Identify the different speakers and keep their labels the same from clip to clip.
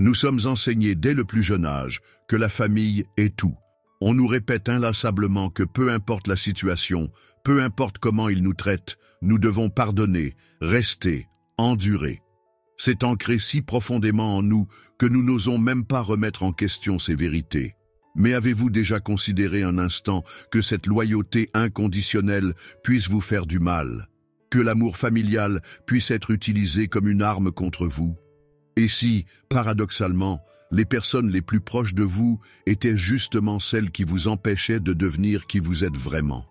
Speaker 1: Nous sommes enseignés dès le plus jeune âge que la famille est tout. On nous répète inlassablement que peu importe la situation, peu importe comment ils nous traitent, nous devons pardonner, rester, endurer. C'est ancré si profondément en nous que nous n'osons même pas remettre en question ces vérités. Mais avez-vous déjà considéré un instant que cette loyauté inconditionnelle puisse vous faire du mal? Que l'amour familial puisse être utilisé comme une arme contre vous? Et si, paradoxalement, les personnes les plus proches de vous étaient justement celles qui vous empêchaient de devenir qui vous êtes vraiment?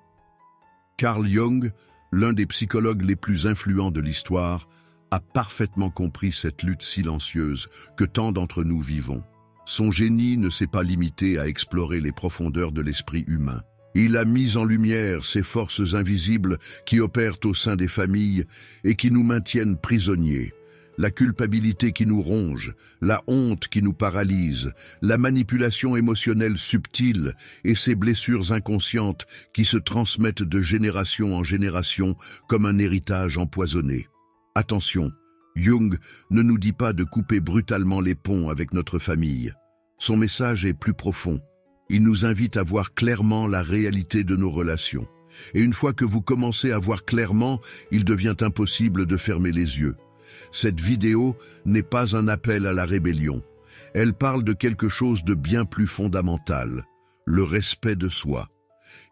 Speaker 1: Carl Jung, l'un des psychologues les plus influents de l'histoire, a parfaitement compris cette lutte silencieuse que tant d'entre nous vivons. Son génie ne s'est pas limité à explorer les profondeurs de l'esprit humain. Il a mis en lumière ces forces invisibles qui opèrent au sein des familles et qui nous maintiennent prisonniers. La culpabilité qui nous ronge, la honte qui nous paralyse, la manipulation émotionnelle subtile et ces blessures inconscientes qui se transmettent de génération en génération comme un héritage empoisonné. Attention, Jung ne nous dit pas de couper brutalement les ponts avec notre famille. Son message est plus profond. Il nous invite à voir clairement la réalité de nos relations. Et une fois que vous commencez à voir clairement, il devient impossible de fermer les yeux. Cette vidéo n'est pas un appel à la rébellion. Elle parle de quelque chose de bien plus fondamental, le respect de soi.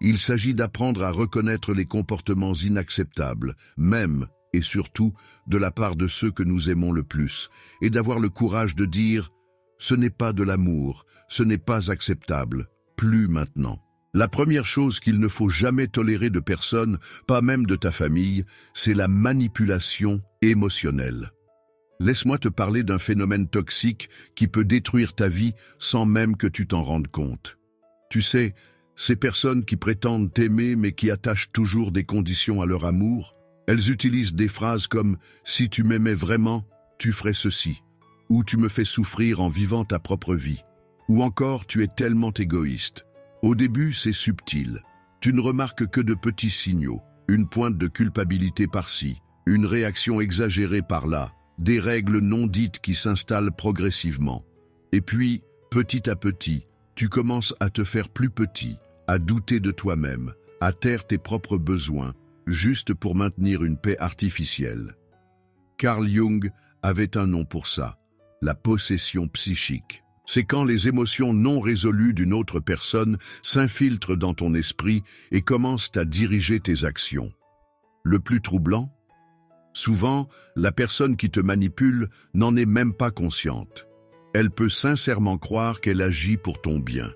Speaker 1: Il s'agit d'apprendre à reconnaître les comportements inacceptables, même et surtout de la part de ceux que nous aimons le plus, et d'avoir le courage de dire « ce n'est pas de l'amour, ce n'est pas acceptable, plus maintenant ». La première chose qu'il ne faut jamais tolérer de personne, pas même de ta famille, c'est la manipulation émotionnelle. Laisse-moi te parler d'un phénomène toxique qui peut détruire ta vie sans même que tu t'en rendes compte. Tu sais, ces personnes qui prétendent t'aimer mais qui attachent toujours des conditions à leur amour, elles utilisent des phrases comme « si tu m'aimais vraiment, tu ferais ceci » ou « tu me fais souffrir en vivant ta propre vie » ou encore « tu es tellement égoïste ». Au début, c'est subtil. Tu ne remarques que de petits signaux, une pointe de culpabilité par-ci, une réaction exagérée par-là, des règles non dites qui s'installent progressivement. Et puis, petit à petit, tu commences à te faire plus petit, à douter de toi-même, à taire tes propres besoins, juste pour maintenir une paix artificielle. Carl Jung avait un nom pour ça, la possession psychique. C'est quand les émotions non résolues d'une autre personne s'infiltrent dans ton esprit et commencent à diriger tes actions. Le plus troublant? Souvent, la personne qui te manipule n'en est même pas consciente. Elle peut sincèrement croire qu'elle agit pour ton bien.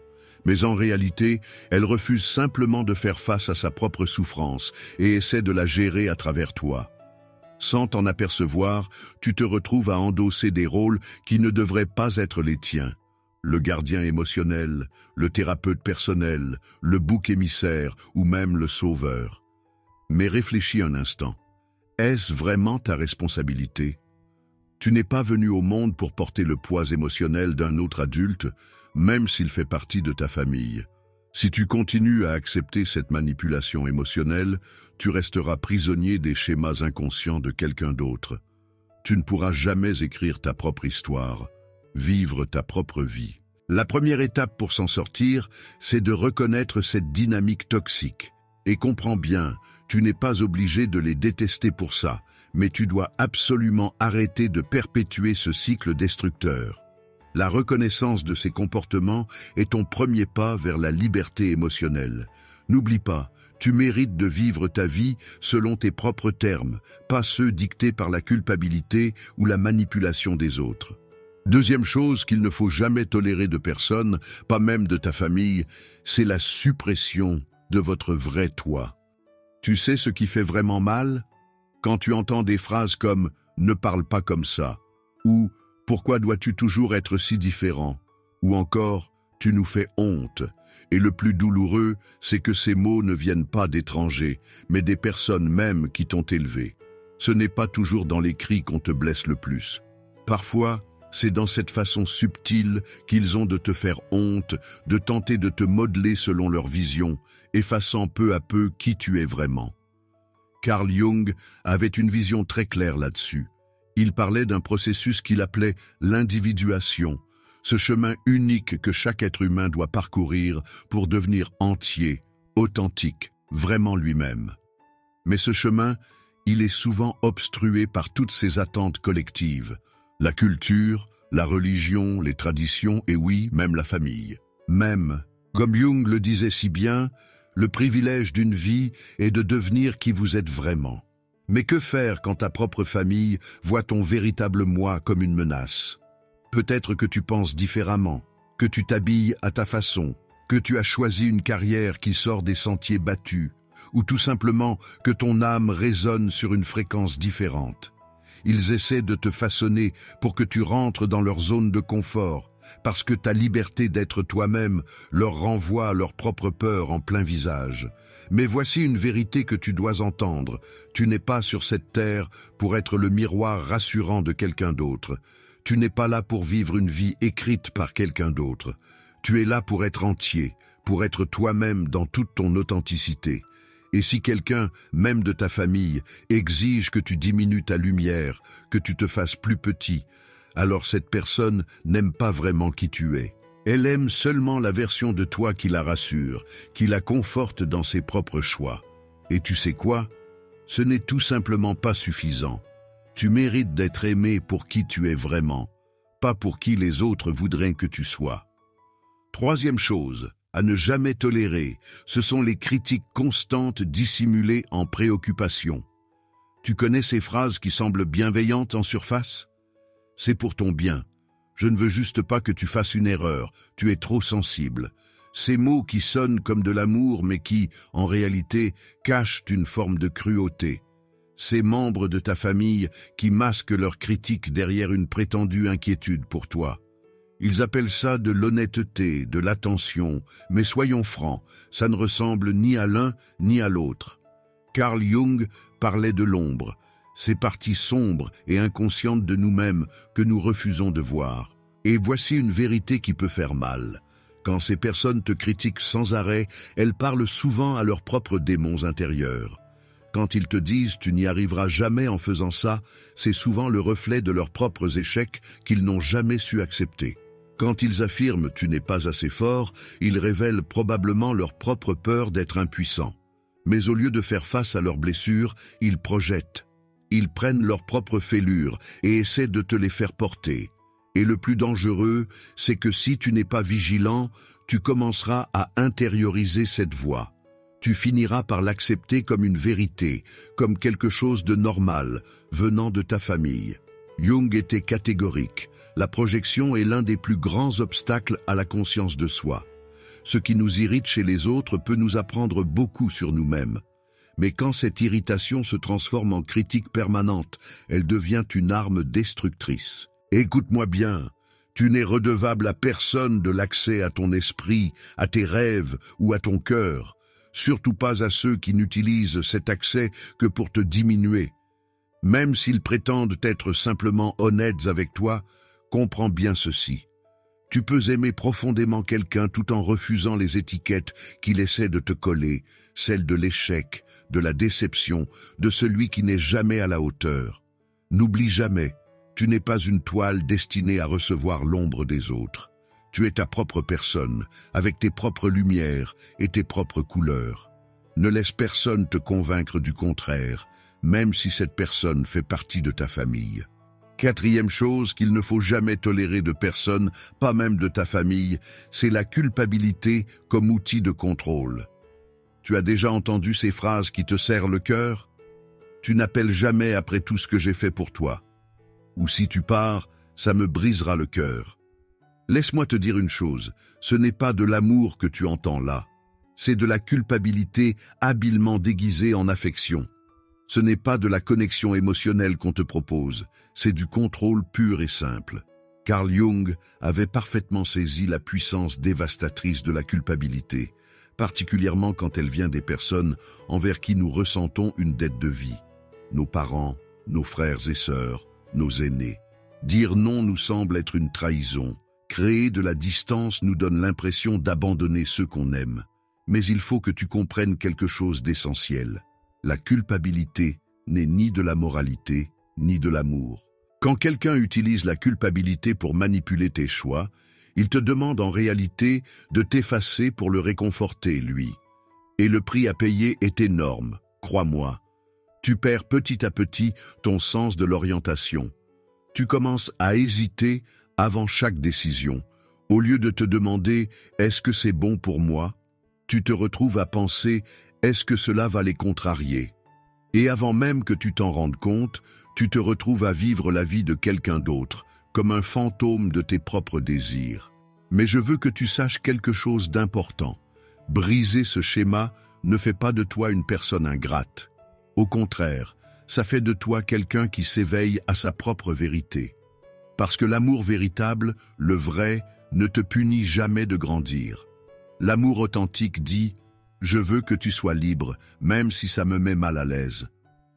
Speaker 1: Mais en réalité, elle refuse simplement de faire face à sa propre souffrance et essaie de la gérer à travers toi. Sans t'en apercevoir, tu te retrouves à endosser des rôles qui ne devraient pas être les tiens. Le gardien émotionnel, le thérapeute personnel, le bouc émissaire ou même le sauveur. Mais réfléchis un instant. Est-ce vraiment ta responsabilité? Tu n'es pas venu au monde pour porter le poids émotionnel d'un autre adulte, même s'il fait partie de ta famille. Si tu continues à accepter cette manipulation émotionnelle, tu resteras prisonnier des schémas inconscients de quelqu'un d'autre. Tu ne pourras jamais écrire ta propre histoire, vivre ta propre vie. La première étape pour s'en sortir, c'est de reconnaître cette dynamique toxique. Et comprends bien, tu n'es pas obligé de les détester pour ça, mais tu dois absolument arrêter de perpétuer ce cycle destructeur. La reconnaissance de ces comportements est ton premier pas vers la liberté émotionnelle. N'oublie pas, tu mérites de vivre ta vie selon tes propres termes, pas ceux dictés par la culpabilité ou la manipulation des autres. Deuxième chose qu'il ne faut jamais tolérer de personne, pas même de ta famille, c'est la suppression de votre vrai toi. Tu sais ce qui fait vraiment mal? Quand tu entends des phrases comme « ne parle pas comme ça » ou « pourquoi dois-tu toujours être si différent » ou encore « tu nous fais honte ». Et le plus douloureux, c'est que ces mots ne viennent pas d'étrangers, mais des personnes même qui t'ont élevé. Ce n'est pas toujours dans les cris qu'on te blesse le plus. Parfois, c'est dans cette façon subtile qu'ils ont de te faire honte, de tenter de te modeler selon leur vision, effaçant peu à peu qui tu es vraiment. Carl Jung avait une vision très claire là-dessus. Il parlait d'un processus qu'il appelait l'individuation, ce chemin unique que chaque être humain doit parcourir pour devenir entier, authentique, vraiment lui-même. Mais ce chemin, il est souvent obstrué par toutes ces attentes collectives, la culture, la religion, les traditions et oui, même la famille. Même, comme Jung le disait si bien, le privilège d'une vie est de devenir qui vous êtes vraiment. Mais que faire quand ta propre famille voit ton véritable moi comme une menace? Peut-être que tu penses différemment, que tu t'habilles à ta façon, que tu as choisi une carrière qui sort des sentiers battus, ou tout simplement que ton âme résonne sur une fréquence différente. Ils essaient de te façonner pour que tu rentres dans leur zone de confort, parce que ta liberté d'être toi-même leur renvoie à leur propre peur en plein visage. Mais voici une vérité que tu dois entendre. Tu n'es pas sur cette terre pour être le miroir rassurant de quelqu'un d'autre. Tu n'es pas là pour vivre une vie écrite par quelqu'un d'autre. Tu es là pour être entier, pour être toi-même dans toute ton authenticité. Et si quelqu'un, même de ta famille, exige que tu diminues ta lumière, que tu te fasses plus petit, alors cette personne n'aime pas vraiment qui tu es. Elle aime seulement la version de toi qui la rassure, qui la conforte dans ses propres choix. Et tu sais quoi? Ce n'est tout simplement pas suffisant. Tu mérites d'être aimé pour qui tu es vraiment, pas pour qui les autres voudraient que tu sois. Troisième chose, à ne jamais tolérer, ce sont les critiques constantes dissimulées en préoccupation. Tu connais ces phrases qui semblent bienveillantes en surface? C'est pour ton bien. Je ne veux juste pas que tu fasses une erreur, tu es trop sensible. Ces mots qui sonnent comme de l'amour mais qui, en réalité, cachent une forme de cruauté. Ces membres de ta famille qui masquent leurs critiques derrière une prétendue inquiétude pour toi. Ils appellent ça de l'honnêteté, de l'attention, mais soyons francs, ça ne ressemble ni à l'un ni à l'autre. Carl Jung parlait de l'ombre, ces parties sombres et inconscientes de nous-mêmes que nous refusons de voir. Et voici une vérité qui peut faire mal. Quand ces personnes te critiquent sans arrêt, elles parlent souvent à leurs propres démons intérieurs. Quand ils te disent « tu n'y arriveras jamais en faisant ça », c'est souvent le reflet de leurs propres échecs qu'ils n'ont jamais su accepter. Quand ils affirment « tu n'es pas assez fort », ils révèlent probablement leur propre peur d'être impuissants. Mais au lieu de faire face à leurs blessures, ils projettent. Ils prennent leurs propres fêlures et essaient de te les faire porter. Et le plus dangereux, c'est que si tu n'es pas vigilant, tu commenceras à intérioriser cette voix. Tu finiras par l'accepter comme une vérité, comme quelque chose de normal, venant de ta famille. Jung était catégorique. La projection est l'un des plus grands obstacles à la conscience de soi. Ce qui nous irrite chez les autres peut nous apprendre beaucoup sur nous-mêmes. Mais quand cette irritation se transforme en critique permanente, elle devient une arme destructrice. Écoute-moi bien, tu n'es redevable à personne de l'accès à ton esprit, à tes rêves ou à ton cœur. Surtout pas à ceux qui n'utilisent cet accès que pour te diminuer. Même s'ils prétendent être simplement honnêtes avec toi, comprends bien ceci. Tu peux aimer profondément quelqu'un tout en refusant les étiquettes qu'il essaie de te coller, celles de l'échec, de la déception, de celui qui n'est jamais à la hauteur. N'oublie jamais, tu n'es pas une toile destinée à recevoir l'ombre des autres. Tu es ta propre personne, avec tes propres lumières et tes propres couleurs. Ne laisse personne te convaincre du contraire, même si cette personne fait partie de ta famille. Quatrième chose qu'il ne faut jamais tolérer de personne, pas même de ta famille, c'est la culpabilité comme outil de contrôle. Tu as déjà entendu ces phrases qui te serrent le cœur? Tu n'appelles jamais après tout ce que j'ai fait pour toi. Ou si tu pars, ça me brisera le cœur. Laisse-moi te dire une chose, ce n'est pas de l'amour que tu entends là. C'est de la culpabilité habilement déguisée en affection. Ce n'est pas de la connexion émotionnelle qu'on te propose, c'est du contrôle pur et simple. Carl Jung avait parfaitement saisi la puissance dévastatrice de la culpabilité, particulièrement quand elle vient des personnes envers qui nous ressentons une dette de vie. Nos parents, nos frères et sœurs, nos aînés. Dire non nous semble être une trahison. Créer de la distance nous donne l'impression d'abandonner ceux qu'on aime. Mais il faut que tu comprennes quelque chose d'essentiel. La culpabilité n'est ni de la moralité, ni de l'amour. Quand quelqu'un utilise la culpabilité pour manipuler tes choix, il te demande en réalité de t'effacer pour le réconforter, lui. Et le prix à payer est énorme, crois-moi. Tu perds petit à petit ton sens de l'orientation. Tu commences à hésiter avant chaque décision. Au lieu de te demander « est-ce que c'est bon pour moi ?», tu te retrouves à penser « est-ce que cela va les contrarier ?» Et avant même que tu t'en rendes compte, tu te retrouves à vivre la vie de quelqu'un d'autre, comme un fantôme de tes propres désirs. Mais je veux que tu saches quelque chose d'important. Briser ce schéma ne fait pas de toi une personne ingrate. Au contraire, ça fait de toi quelqu'un qui s'éveille à sa propre vérité. Parce que l'amour véritable, le vrai, ne te punit jamais de grandir. L'amour authentique dit « Je veux que tu sois libre, même si ça me met mal à l'aise ».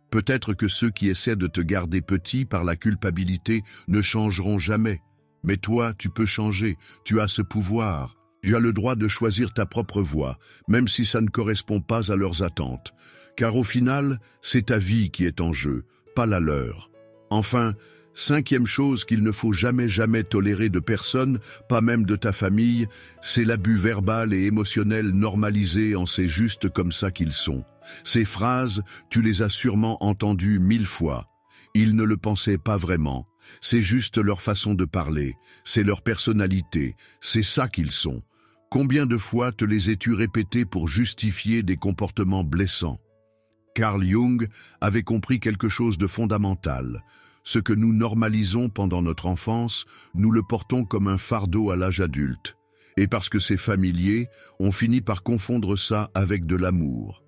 Speaker 1: Peut-être que ceux qui essaient de te garder petit par la culpabilité ne changeront jamais. Mais toi, tu peux changer, tu as ce pouvoir. Tu as le droit de choisir ta propre voie, même si ça ne correspond pas à leurs attentes. Car au final, c'est ta vie qui est en jeu, pas la leur. Enfin, 5e chose qu'il ne faut jamais tolérer de personne, pas même de ta famille, c'est l'abus verbal et émotionnel normalisé en c'est juste comme ça qu'ils sont. Ces phrases, tu les as sûrement entendues 1000 fois. Ils ne le pensaient pas vraiment. C'est juste leur façon de parler, c'est leur personnalité, c'est ça qu'ils sont. Combien de fois te les ai-tu répétés pour justifier des comportements blessants? Carl Jung avait compris quelque chose de fondamental. Ce que nous normalisons pendant notre enfance, nous le portons comme un fardeau à l'âge adulte. Et parce que c'est familier, on finit par confondre ça avec de l'amour.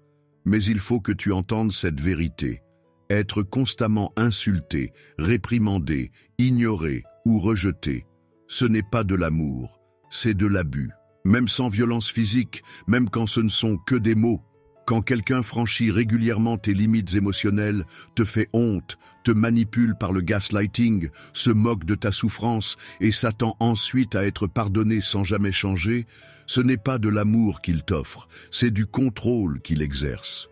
Speaker 1: Mais il faut que tu entendes cette vérité. Être constamment insulté, réprimandé, ignoré ou rejeté, ce n'est pas de l'amour, c'est de l'abus. Même sans violence physique, même quand ce ne sont que des mots. Quand quelqu'un franchit régulièrement tes limites émotionnelles, te fait honte, te manipule par le gaslighting, se moque de ta souffrance et s'attend ensuite à être pardonné sans jamais changer, ce n'est pas de l'amour qu'il t'offre, c'est du contrôle qu'il exerce.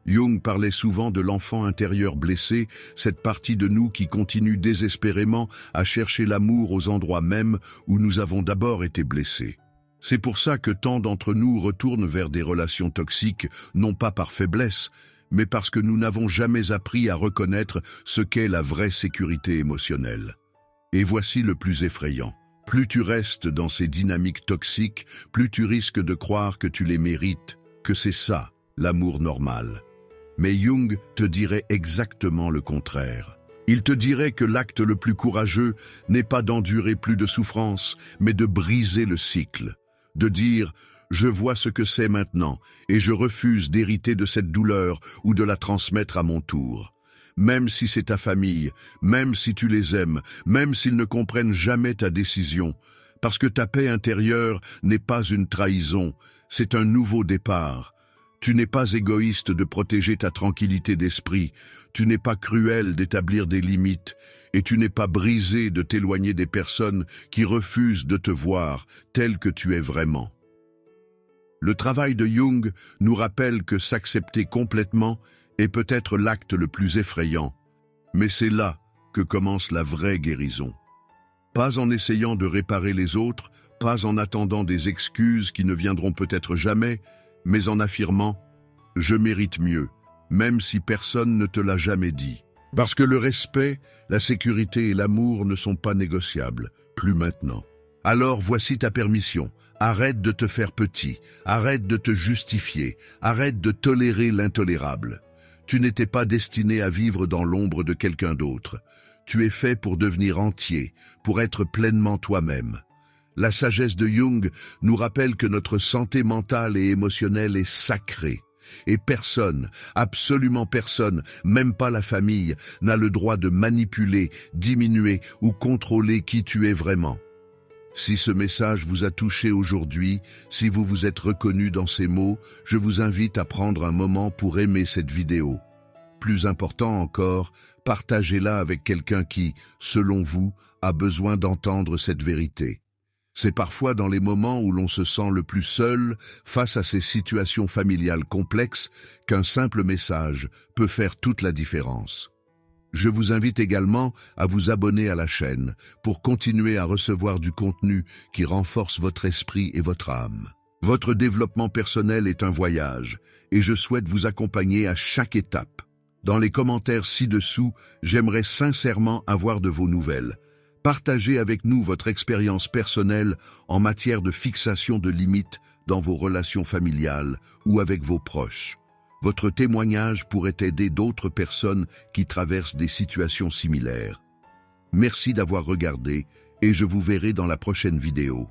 Speaker 1: Jung parlait souvent de l'enfant intérieur blessé, cette partie de nous qui continue désespérément à chercher l'amour aux endroits mêmes où nous avons d'abord été blessés. C'est pour ça que tant d'entre nous retournent vers des relations toxiques, non pas par faiblesse, mais parce que nous n'avons jamais appris à reconnaître ce qu'est la vraie sécurité émotionnelle. Et voici le plus effrayant. Plus tu restes dans ces dynamiques toxiques, plus tu risques de croire que tu les mérites, que c'est ça, l'amour normal. Mais Jung te dirait exactement le contraire. Il te dirait que l'acte le plus courageux n'est pas d'endurer plus de souffrance, mais de briser le cycle. De dire « je vois ce que c'est maintenant et je refuse d'hériter de cette douleur ou de la transmettre à mon tour. » Même si c'est ta famille, même si tu les aimes, même s'ils ne comprennent jamais ta décision, parce que ta paix intérieure n'est pas une trahison, c'est un nouveau départ. Tu n'es pas égoïste de protéger ta tranquillité d'esprit, tu n'es pas cruel d'établir des limites, et tu n'es pas brisé de t'éloigner des personnes qui refusent de te voir tel que tu es vraiment. Le travail de Jung nous rappelle que s'accepter complètement est peut-être l'acte le plus effrayant, mais c'est là que commence la vraie guérison. Pas en essayant de réparer les autres, pas en attendant des excuses qui ne viendront peut-être jamais, mais en affirmant « je mérite mieux », même si personne ne te l'a jamais dit. Parce que le respect, la sécurité et l'amour ne sont pas négociables, plus maintenant. Alors voici ta permission. Arrête de te faire petit, arrête de te justifier, arrête de tolérer l'intolérable. Tu n'étais pas destiné à vivre dans l'ombre de quelqu'un d'autre. Tu es fait pour devenir entier, pour être pleinement toi-même. La sagesse de Jung nous rappelle que notre santé mentale et émotionnelle est sacrée. Et personne, absolument personne, même pas la famille, n'a le droit de manipuler, diminuer ou contrôler qui tu es vraiment. Si ce message vous a touché aujourd'hui, si vous vous êtes reconnu dans ces mots, je vous invite à prendre un moment pour aimer cette vidéo. Plus important encore, partagez-la avec quelqu'un qui, selon vous, a besoin d'entendre cette vérité. C'est parfois dans les moments où l'on se sent le plus seul face à ces situations familiales complexes qu'un simple message peut faire toute la différence. Je vous invite également à vous abonner à la chaîne pour continuer à recevoir du contenu qui renforce votre esprit et votre âme. Votre développement personnel est un voyage et je souhaite vous accompagner à chaque étape. Dans les commentaires ci-dessous, j'aimerais sincèrement avoir de vos nouvelles. Partagez avec nous votre expérience personnelle en matière de fixation de limites dans vos relations familiales ou avec vos proches. Votre témoignage pourrait aider d'autres personnes qui traversent des situations similaires. Merci d'avoir regardé et je vous verrai dans la prochaine vidéo.